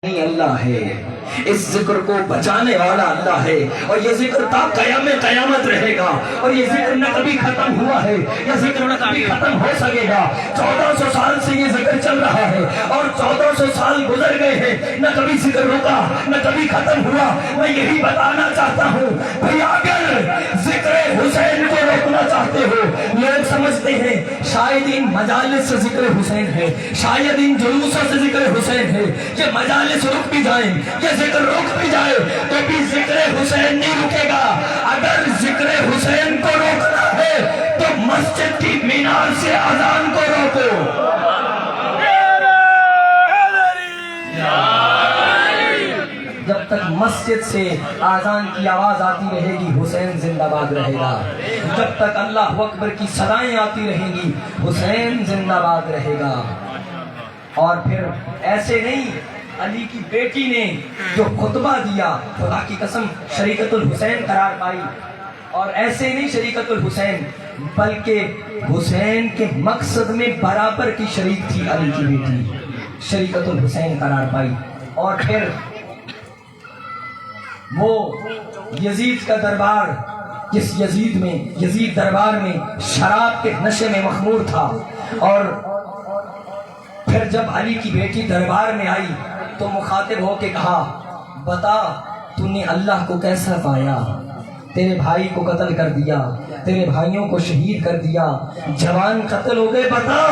اللہ ہے، اس ذکر کو بچانے والا اللہ ہے، اور یہ ذکر تا قیام قیامت رہے گا، اور یہ ذکر نہ کبھی ختم ہوا ہے، یہ ذکر نہ کبھی ختم ہو سکے گا۔ 1400 سال سے یہ ذکر چل رہا ہے، اور 1400 سال گزر گئے ہیں، نہ کبھی ذکر رکا، نہ کبھی ختم ہوا۔ میں یہی بتانا چاہتا ہوں بھئی اگر ذکر حسین کو روکنا چاہتے ہو، لوگ سمجھتے ہیں شاید ان مجالس سے ذکر حسین ہے، شاید ان جلوسوں سے ذکر حسین ہے، یہ مجالس رک بھی جائیں، یہ ذکر رک بھی جائے تو بھی ذکر حسین نہیں رکے گا۔ اگر ذکر حسین کو روکنا ہے تو مسجد کی مینار سے اذان کو روکو۔ جب تک مسجد سے اذان کی آواز آتی رہے گی حسین زندہ باد رہے گا، جب تک اللہ اکبر کی صدائیں آتی رہیں گی حسین زندہ باد رہے گا۔ اور پھر ایسے نہیں، علی کی بیٹی نے جو خطبہ دیا خدا کی قسم شریکت الحسین قرار پائی، اور ایسے نہیں شریکت الحسین بلکہ حسین کے مقصد میں برابر کی شریک تھی علی کی بیٹی، شریکت الحسین قرار پائی۔ اور پھر وہ یزید کا دربار، جس یزید دربار میں شراب کے نشے میں مخمور تھا، اور پھر جب علی کی بیٹی دربار میں آئی تو مخاطب ہو کے کہا بتا تو نے اللہ کو کیسا پایا، تیرے بھائی کو قتل کر دیا، تیرے بھائیوں کو شہید کر دیا، جوان قتل ہو گئے، بتا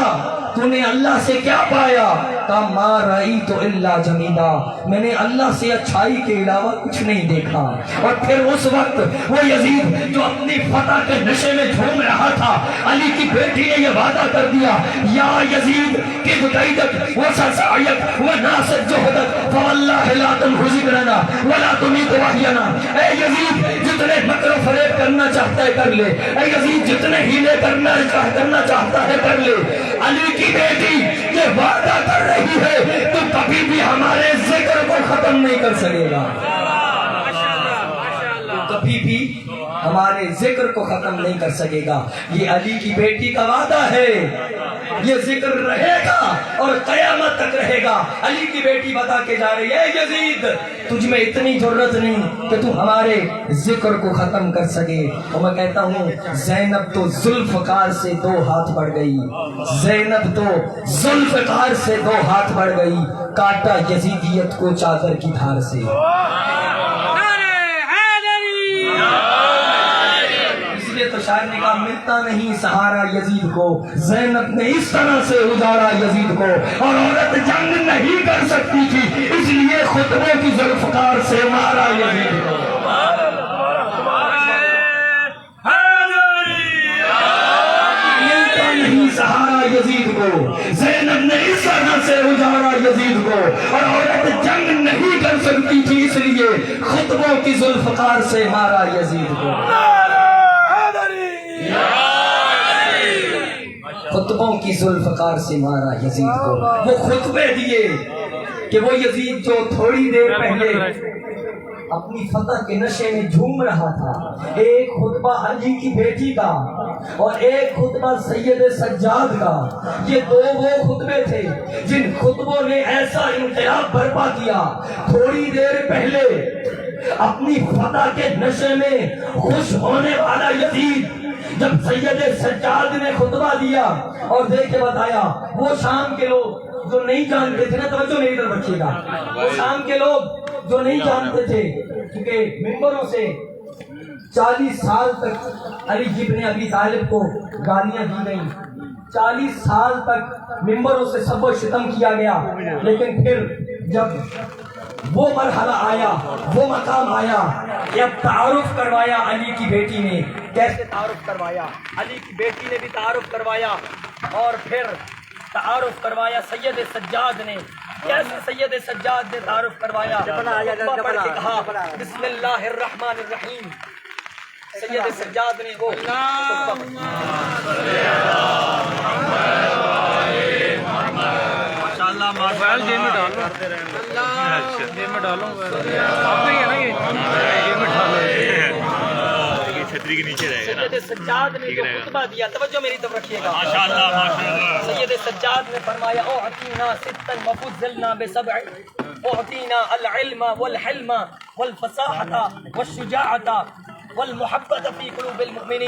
تو نے اللہ سے کیا پایا؟ کہا ما رأیت الا جمیلا، میں نے اللہ سے اچھائی کے علاوہ کچھ نہیں دیکھا۔ اور پھر اس وقت وہ یزید جو اپنی فتح کے نشے میں جھوم رہا تھا، علی کی بیٹی نے یہ وعدہ کر دیا یا یزید کہ بدعیدک وسعیک وناصر جہدک فواللہ لا تنہ ذکرنا ولا تمیت وحینا۔ اے یزید جتنے مکر و فریب کرنا چاہتا ہے کر لے، اے یزید جتنے ہیلے کرنا چاہتا ہے کر لے، علی کی بیٹی یہ وعدہ کر رہی ہے تو کبھی بھی ہمارے ذکر کو ختم نہیں کر سکے گا، کبھی بھی ہمارے ذکر کو ختم نہیں کر سکے گا۔ یہ علی کی بیٹی کا وعدہ ہے، یہ ذکر رہے گا اور قیامت تک رہے گا۔ علی کی بیٹی بتا کے جا رہی ہے یزید تجھ میں اتنی ضرورت نہیں کہ تو ہمارے ذکر کو ختم کر سکے۔ اور میں کہتا ہوں زینب تو ذوالفقار سے 2 ہاتھ بڑھ گئی، زینب تو ذوالفقار سے 2 ہاتھ بڑھ گئی، کاٹا یزیدیت کو چادر کی دھار سے۔ تو شاعر نے کہا ملتا نہیں سہارا یزید کو، زینب نے اس طرح سے اجاڑا یزید کو، اور عورت جنگ نہیں کر سکتی تھی اس لیے خطبوں کی ذوالفقار سے مارا یزید کو۔ ملتا نہیں سہارا یزید کو، زینب نے اس طرح سے اجاڑا یزید کو، اور عورت جنگ نہیں کر سکتی تھی اس لیے خطبوں کی ذوالفقار سے مارا یزید کو۔ خطبوں کی ذوالفقار سے مارا یزید کو۔ وہ خطبے دیے کہ وہ یزید جو تھوڑی دیر پہلے اپنی فتح کے نشے میں جھوم رہا تھا، ایک خطبہ علی کی بیٹی کا اور ایک خطبہ سید سجاد کا، یہ 2 وہ خطبے تھے جن خطبوں نے ایسا انقلاب برپا کیا۔ تھوڑی دیر پہلے اپنی فتح کے نشے میں خوش ہونے والا یزید جب سید سجاد نے خطبہ دیا اور دیکھ کے بتایا، وہ شام کے لوگ جو نہیں جانتے تھے نا، توجہ میری طرف رکھیے گا، وہ شام کے لوگ جو نہیں جانتے تھے کیونکہ ممبروں سے 40 سال تک علی ابن ابی طالب کو گالیاں دی گئیں، 40 سال تک ممبروں سے سب و شتم کیا گیا، لیکن پھر جب وہ مرحلہ آیا، وہ مقام آیا کہ اب تعارف کروایا علی کی بیٹی نے۔ کیسے تعارف کروایا؟ علی کی بیٹی نے بھی تعارف کروایا، اور پھر تعارف کروایا سید سجاد نے۔ کیسے سید سجاد نے تعارف کروایا؟ پڑھ کے کہا بسم اللہ الرحمن الرحیم۔ سید سجاد نے وہ موبائل جیب میں ڈالو، جیب میں ڈالو، آپ کا ہی ہے نا یہ، جیب میں ڈالو۔ چھتری کے نیچے رہے گا سید سجاد نے جو خطبہ دیا، توجہ میری طرف رکھیے گا، ماشاءاللہ ماشاءاللہ. سید سجاد نے فرمایا اعطینا ستا وفضلنا بسبع، اعطینا العلم والحلم والفصاحة والشجاعة والمحبة في قلوب المؤمنين.